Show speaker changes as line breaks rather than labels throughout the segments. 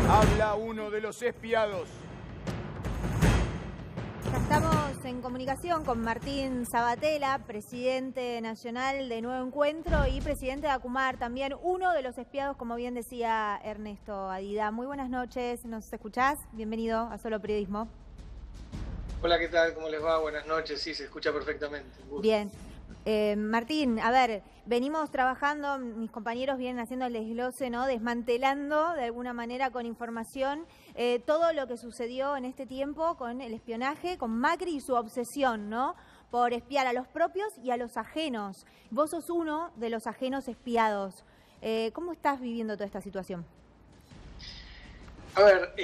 Habla uno de los espiados.
Ya estamos en comunicación con Martín Sabatella, presidente nacional de Nuevo Encuentro y presidente de ACUMAR, también uno de los espiados, como bien decía Ernesto Adida. Muy buenas noches, ¿nos escuchás? Bienvenido a Solo Periodismo.
Hola, ¿qué tal? ¿Cómo les va? Buenas noches, sí, se escucha perfectamente.
Bien. Martín, a ver, venimos trabajando, mis compañeros vienen haciendo el desglose, ¿no? Desmantelando de alguna manera con información todo lo que sucedió en este tiempo con el espionaje, con Macri y su obsesión, ¿no? Por espiar a los propios y a los ajenos. Vos sos uno de los ajenos espiados. ¿Cómo estás viviendo toda esta situación?
A ver,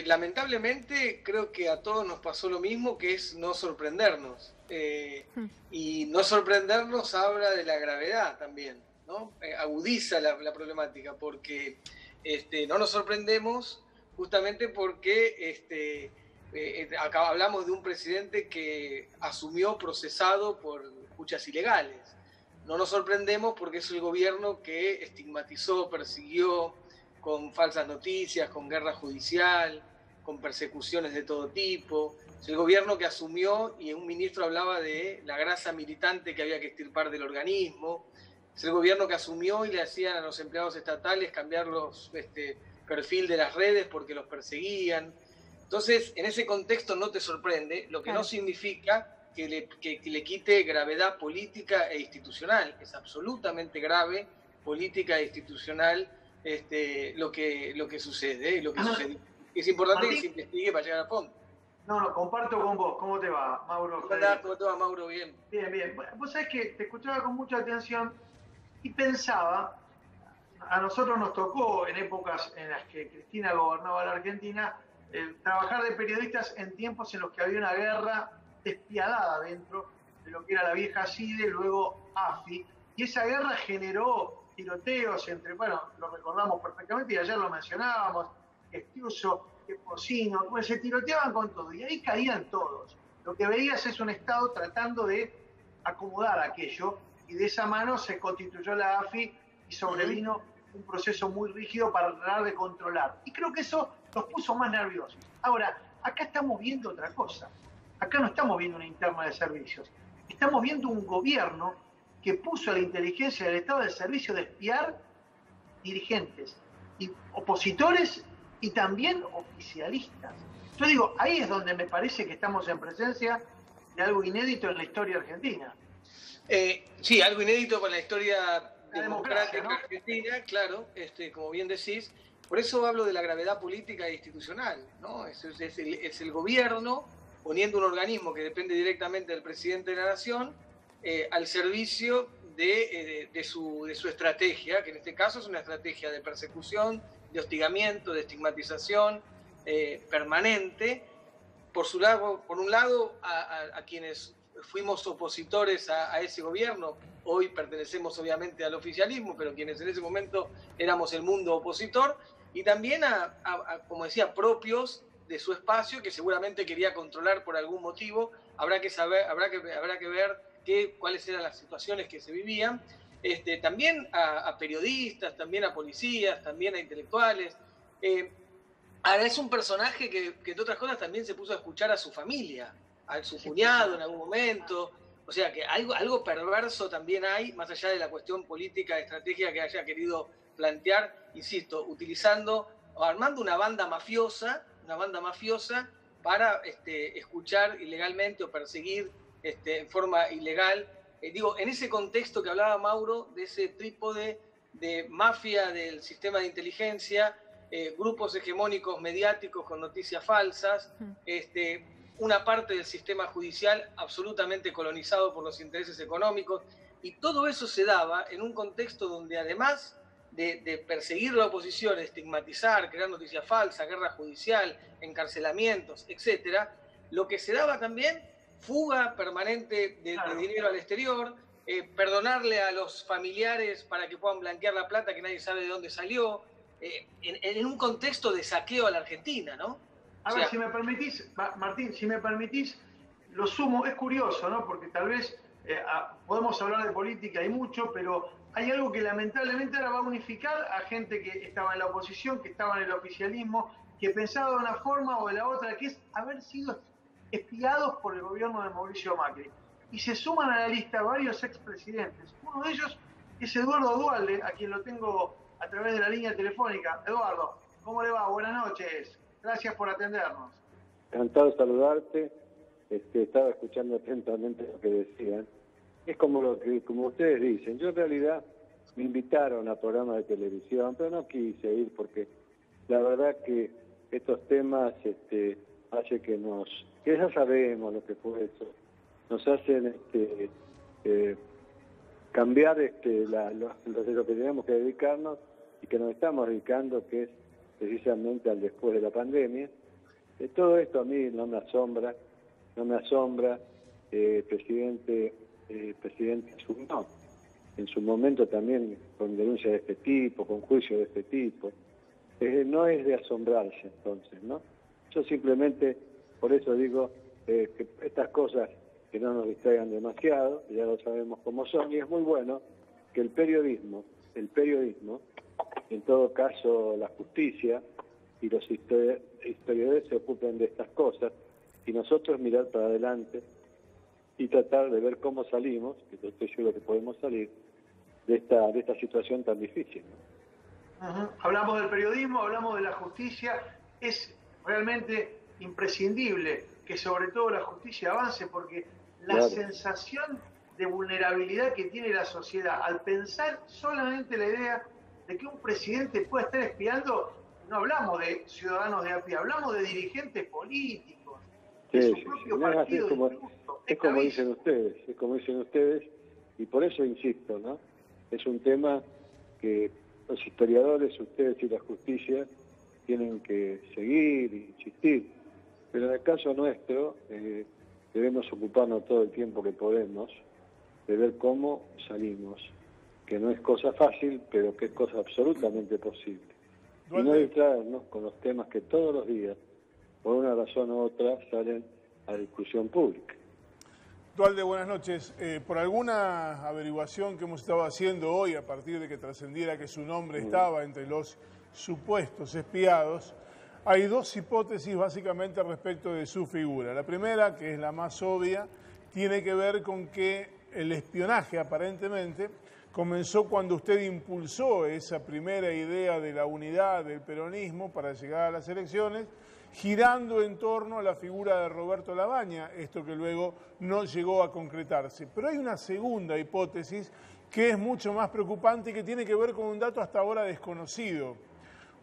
lamentablemente creo que a todos nos pasó lo mismo, que es no sorprendernos. Y no sorprendernos habla de la gravedad también, ¿no? Agudiza la problemática, porque no nos sorprendemos justamente porque acá hablamos de un presidente que asumió procesado por escuchas ilegales. No nos sorprendemos porque es el gobierno que estigmatizó, persiguió, con falsas noticias, con guerra judicial, con persecuciones de todo tipo. Es el gobierno que asumió, y un ministro hablaba de la grasa militante que había que extirpar del organismo. Es el gobierno que asumió y le hacían a los empleados estatales cambiar los perfil de las redes porque los perseguían. Entonces, en ese contexto no te sorprende, lo que no significa que le quite gravedad política e institucional. Es absolutamente grave, política e institucional, lo que sucede, lo que sucedió. Es importante que se investigue para llegar a fondo.
No, comparto con vos. ¿Cómo te va, Mauro?
¿Cómo te va, Mauro? Bien.
Bien. Vos sabés que te escuchaba con mucha atención y pensaba, a nosotros nos tocó en épocas en las que Cristina gobernaba la Argentina, trabajar de periodistas en tiempos en los que había una guerra despiadada dentro de lo que era la vieja CIDE, luego AFI, y esa guerra generó tiroteos entre, bueno, lo recordamos perfectamente y ayer lo mencionábamos, Estiuso, Porcino, pues se tiroteaban con todo y ahí caían todos. Lo que veías es un Estado tratando de acomodar aquello y de esa mano se constituyó la AFI y sobrevino un proceso muy rígido para tratar de controlar. Y creo que eso los puso más nerviosos. Ahora, acá estamos viendo otra cosa. Acá no estamos viendo una interna de servicios. Estamos viendo un gobierno que puso a la inteligencia del Estado al servicio de espiar dirigentes, y opositores y también oficialistas. Yo digo, ahí es donde me parece que estamos en presencia de algo inédito en la historia argentina.
Sí, algo inédito con la historia democrática,
¿no?
argentina, claro, como bien decís. Por eso hablo de la gravedad política e institucional, ¿no? Es el gobierno poniendo un organismo que depende directamente del presidente de la nación al servicio de su estrategia, que en este caso es una estrategia de persecución, de hostigamiento, de estigmatización permanente. Por un lado, a quienes fuimos opositores a ese gobierno, hoy pertenecemos obviamente al oficialismo, pero quienes en ese momento éramos el mundo opositor, y también como decía, propios de su espacio, que seguramente quería controlar por algún motivo. Habrá que ver cuáles eran las situaciones que se vivían, también a periodistas, también a policías, también a intelectuales. Ahora es un personaje que, entre otras cosas, también se puso a escuchar a su familia, a su cuñado en algún momento. O sea que algo perverso también hay, más allá de la cuestión política, estratégica que haya querido plantear, insisto, utilizando o armando una banda mafiosa para escuchar ilegalmente o perseguir en forma ilegal. En ese contexto que hablaba Mauro, de ese trípode de mafia del sistema de inteligencia, grupos hegemónicos mediáticos con noticias falsas, una parte del sistema judicial absolutamente colonizado por los intereses económicos, y todo eso se daba en un contexto donde, además de perseguir la oposición, estigmatizar, crear noticias falsas, guerra judicial, encarcelamientos, etcétera, lo que se daba también, fuga permanente de dinero al exterior, perdonarle a los familiares para que puedan blanquear la plata que nadie sabe de dónde salió, en un contexto de saqueo a la Argentina, ¿no?
A ver, si me permitís, Martín, lo sumo, es curioso, ¿no? Porque tal vez podemos hablar de política y mucho, pero hay algo que lamentablemente ahora va a unificar a gente que estaba en la oposición, que estaba en el oficialismo, que pensaba de una forma o de la otra, que es haber sido espiados por el gobierno de Mauricio Macri. Y se suman a la lista varios expresidentes. Uno de ellos es Eduardo Duhalde, a quien lo tengo a través de la línea telefónica. Eduardo, ¿cómo le va? Buenas noches. Gracias por atendernos.
Encantado de saludarte. Estaba escuchando atentamente lo que decían. Es como ustedes dicen. Yo en realidad me invitaron a programas de televisión, pero no quise ir porque la verdad que estos temas hace que ya sabemos lo que fue eso, nos hacen cambiar de lo que tenemos que dedicarnos y que nos estamos dedicando, que es precisamente al después de la pandemia. Todo esto a mí no me asombra, presidente asumió en su momento también con denuncias de este tipo, con juicios de este tipo. No es de asombrarse entonces, ¿no? Yo simplemente, por eso digo que estas cosas que no nos distraigan demasiado, ya lo sabemos cómo son, y es muy bueno que el periodismo, en todo caso la justicia y los historiadores se ocupen de estas cosas, y nosotros mirar para adelante y tratar de ver cómo salimos, que yo estoy seguro que podemos salir, de esta situación tan difícil, ¿no?
Hablamos del periodismo, hablamos de la justicia. Es realmente imprescindible que sobre todo la justicia avance, porque la sensación de vulnerabilidad que tiene la sociedad al pensar solamente la idea de que un presidente pueda estar espiando, no hablamos de ciudadanos de a pie, hablamos de dirigentes políticos, de su propio partido.
Es como dicen ustedes, y por eso insisto, ¿no? Es un tema que los historiadores, ustedes y la justicia tienen que seguir e insistir, pero en el caso nuestro debemos ocuparnos todo el tiempo que podemos de ver cómo salimos, que no es cosa fácil, pero que es cosa absolutamente posible. Y no distraernos con los temas que todos los días, por una razón u otra, salen a discusión pública.
Duhalde, buenas noches. Por alguna averiguación que hemos estado haciendo hoy, a partir de que trascendiera que su nombre estaba entre los supuestos espiados, hay dos hipótesis básicamente respecto de su figura. La primera, que es la más obvia, tiene que ver con que el espionaje aparentemente comenzó cuando usted impulsó esa primera idea de la unidad del peronismo para llegar a las elecciones, girando en torno a la figura de Roberto Labaña, esto que luego no llegó a concretarse. Pero hay una segunda hipótesis que es mucho más preocupante y que tiene que ver con un dato hasta ahora desconocido.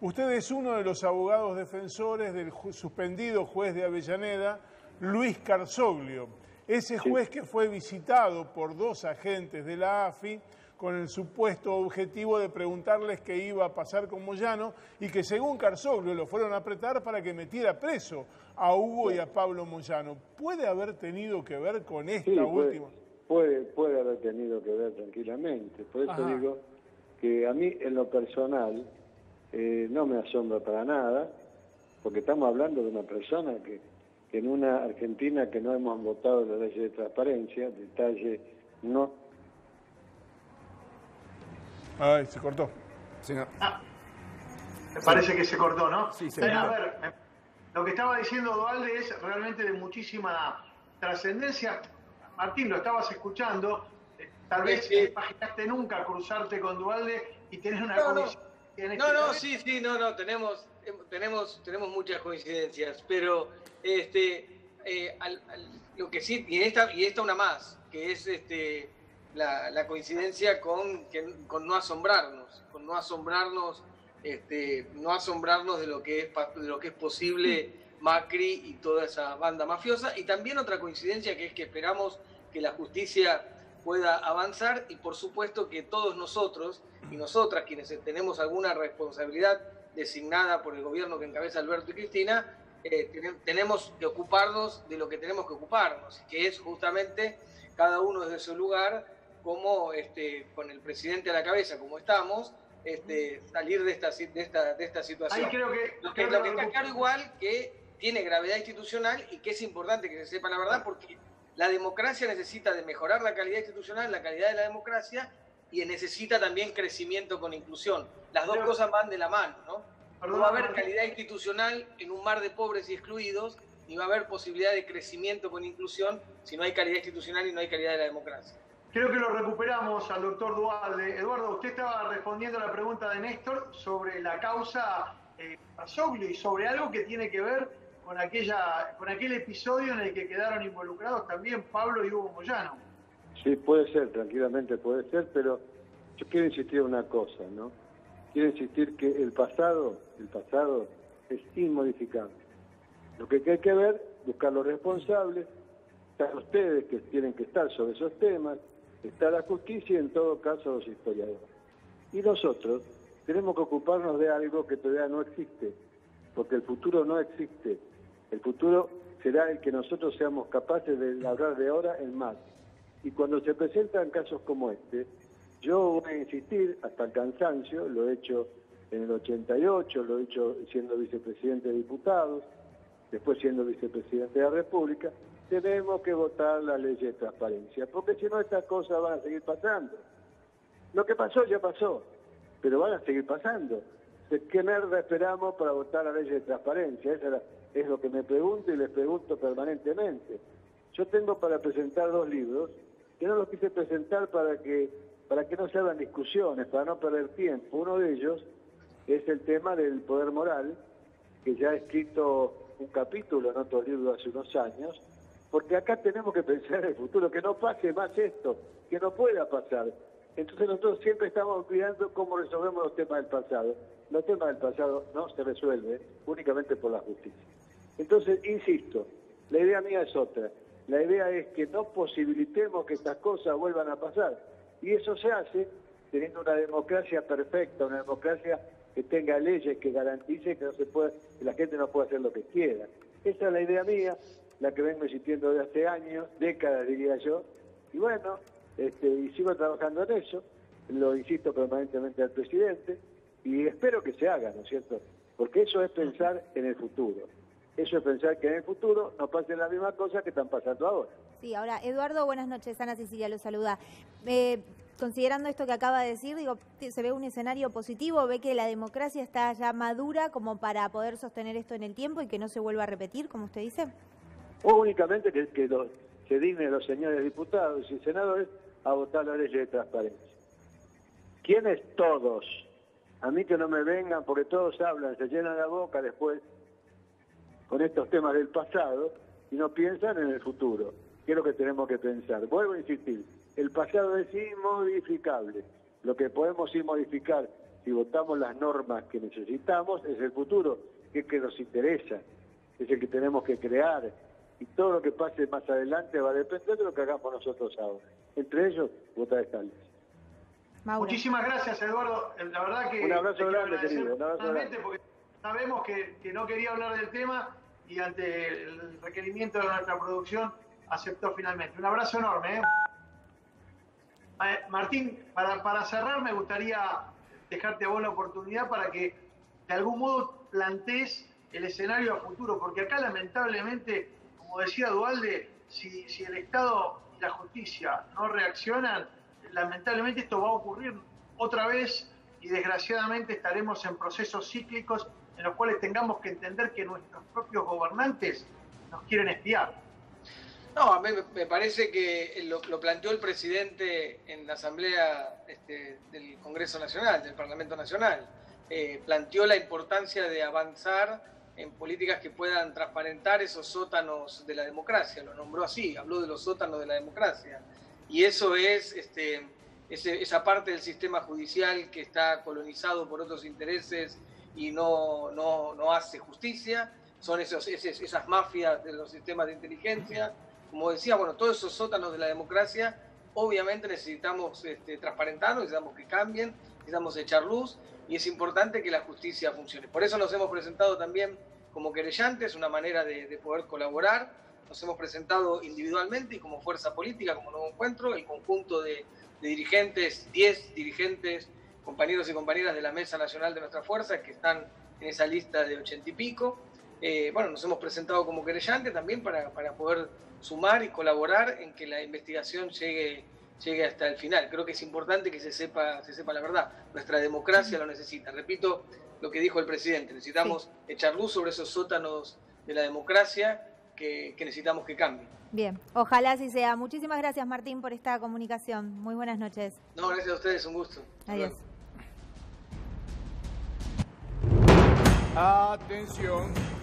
Usted es uno de los abogados defensores del suspendido juez de Avellaneda, Luis Carzoglio, ese juez que fue visitado por dos agentes de la AFI con el supuesto objetivo de preguntarles qué iba a pasar con Moyano y que según Carzoglio lo fueron a apretar para que metiera preso a Hugo y a Pablo Moyano. ¿Puede haber tenido que ver con esta última?
Puede haber tenido que ver tranquilamente. Por eso digo que a mí en lo personal no me asombra para nada, porque estamos hablando de una persona que en una Argentina que no hemos votado la ley de transparencia, detalle no...
Ay, se cortó.
Sí, no. Me parece que se cortó, ¿no?
Sí, sí.
A ver, lo que estaba diciendo Duhalde es realmente de muchísima trascendencia. Martín, lo estabas escuchando. Tal vez no imaginaste nunca cruzarte con Duhalde y tener una coincidencia.
Tenemos muchas coincidencias, pero lo que sí, y esta una más, que es la coincidencia con no asombrarnos, no asombrarnos de lo que es posible Macri y toda esa banda mafiosa, y también otra coincidencia que es que esperamos que la justicia pueda avanzar, y por supuesto que todos nosotros y nosotras, quienes tenemos alguna responsabilidad designada por el gobierno que encabeza Alberto y Cristina, tenemos que ocuparnos de lo que tenemos que ocuparnos, que es justamente cada uno desde su lugar, como con el presidente a la cabeza, como estamos, salir de esta situación.
Ahí creo que
lo que está claro igual que tiene gravedad institucional y que es importante que se sepa la verdad, porque la democracia necesita de mejorar la calidad institucional, la calidad de la democracia, y necesita también crecimiento con inclusión. Las dos cosas van de la mano, ¿no? No va a haber calidad institucional en un mar de pobres y excluidos, ni va a haber posibilidad de crecimiento con inclusión si no hay calidad institucional y no hay calidad de la democracia.
Creo que lo recuperamos al doctor Duhalde. Eduardo, usted estaba respondiendo a la pregunta de Néstor sobre la causa Pasoglio y sobre algo que tiene que ver con aquel episodio en el que quedaron involucrados también Pablo y Hugo Moyano.
Sí, puede ser, tranquilamente puede ser, pero yo quiero insistir en una cosa, ¿no? Quiero insistir que el pasado es inmodificable. Lo que hay que ver, buscar los responsables, están ustedes que tienen que estar sobre esos temas, está la justicia y en todo caso los historiadores. Y nosotros tenemos que ocuparnos de algo que todavía no existe, porque el futuro no existe. El futuro será el que nosotros seamos capaces de hablar de ahora en más. Y cuando se presentan casos como este, yo voy a insistir hasta el cansancio, lo he hecho en el 88, lo he hecho siendo vicepresidente de diputados, después siendo vicepresidente de la República, tenemos que votar la ley de transparencia, porque si no estas cosas van a seguir pasando. Lo que pasó ya pasó, pero van a seguir pasando. ¿Qué merda esperamos para votar la ley de transparencia? Eso es lo que me pregunto y les pregunto permanentemente. Yo tengo para presentar 2 libros, que no los quise presentar para que no se hagan discusiones, para no perder tiempo. Uno de ellos es el tema del poder moral, que ya he escrito un capítulo en otro libro hace unos años, porque acá tenemos que pensar en el futuro, que no pase más esto, que no pueda pasar. Entonces nosotros siempre estamos cuidando cómo resolvemos los temas del pasado. Los temas del pasado no se resuelven únicamente por la justicia. Entonces, insisto, la idea mía es otra. La idea es que no posibilitemos que estas cosas vuelvan a pasar. Y eso se hace teniendo una democracia perfecta, una democracia que tenga leyes que garantice que que la gente no puede hacer lo que quiera. Esa es la idea mía, la que vengo insistiendo desde hace años, décadas diría yo, y bueno, y sigo trabajando en eso, lo insisto permanentemente al presidente, y espero que se haga, ¿no es cierto? Porque eso es pensar en el futuro. Eso es pensar que en el futuro no pasen las mismas cosas que están pasando ahora.
Sí, ahora, Eduardo, buenas noches. Ana Cecilia lo saluda. Considerando esto que acaba de decir, digo, se ve un escenario positivo, ve que la democracia está ya madura como para poder sostener esto en el tiempo y que no se vuelva a repetir, como usted dice.
O únicamente que se dignen los señores diputados y senadores a votar la ley de transparencia. ¿Quiénes todos? A mí que no me vengan, porque todos hablan, se llenan la boca después con estos temas del pasado y no piensan en el futuro. ¿Qué es lo que tenemos que pensar? Vuelvo a insistir, el pasado es inmodificable. Lo que podemos modificar si votamos las normas que necesitamos es el futuro, que es que nos interesa, es el que tenemos que crear. Y todo lo que pase más adelante va a depender de lo que hagamos nosotros ahora. Entre ellos, votar esta ley.
Mauro.
Muchísimas gracias, Eduardo. La verdad que...
Un abrazo grande, querido. Un abrazo grande.
Porque sabemos que no quería hablar del tema y ante el requerimiento de nuestra producción aceptó finalmente. Un abrazo enorme. Martín, para cerrar me gustaría dejarte a vos la oportunidad para que de algún modo plantees el escenario a futuro, porque acá lamentablemente, como decía Duhalde, si el Estado y la justicia no reaccionan, lamentablemente esto va a ocurrir otra vez y desgraciadamente estaremos en procesos cíclicos en los cuales tengamos que entender que nuestros propios gobernantes nos quieren espiar.
No, a mí me parece que lo planteó el presidente en la Asamblea del Congreso Nacional, del Parlamento Nacional. Planteó la importancia de avanzar en políticas que puedan transparentar esos sótanos de la democracia. Lo nombró así, habló de los sótanos de la democracia. Y eso es esa parte del sistema judicial que está colonizado por otros intereses y no hace justicia. Son esas mafias de los sistemas de inteligencia. Como decía, bueno, todos esos sótanos de la democracia, obviamente necesitamos transparentarlos, necesitamos que cambien, necesitamos echar luz y es importante que la justicia funcione. Por eso nos hemos presentado también como querellantes, una manera de poder colaborar. Nos hemos presentado individualmente y como fuerza política, como Nuevo Encuentro, el conjunto de dirigentes, 10 dirigentes, compañeros y compañeras de la Mesa Nacional de nuestra fuerza, que están en esa lista de 80 y pico. Bueno, nos hemos presentado como querellante también para poder sumar y colaborar en que la investigación llegue llegue hasta el final. Creo que es importante que se sepa la verdad. Nuestra democracia lo necesita. Repito lo que dijo el presidente, necesitamos echar luz sobre esos sótanos de la democracia que necesitamos que cambien.
Bien, ojalá así sea. Muchísimas gracias, Martín, por esta comunicación. Muy buenas noches.
No, gracias a ustedes, un gusto.
Adiós.
Atención.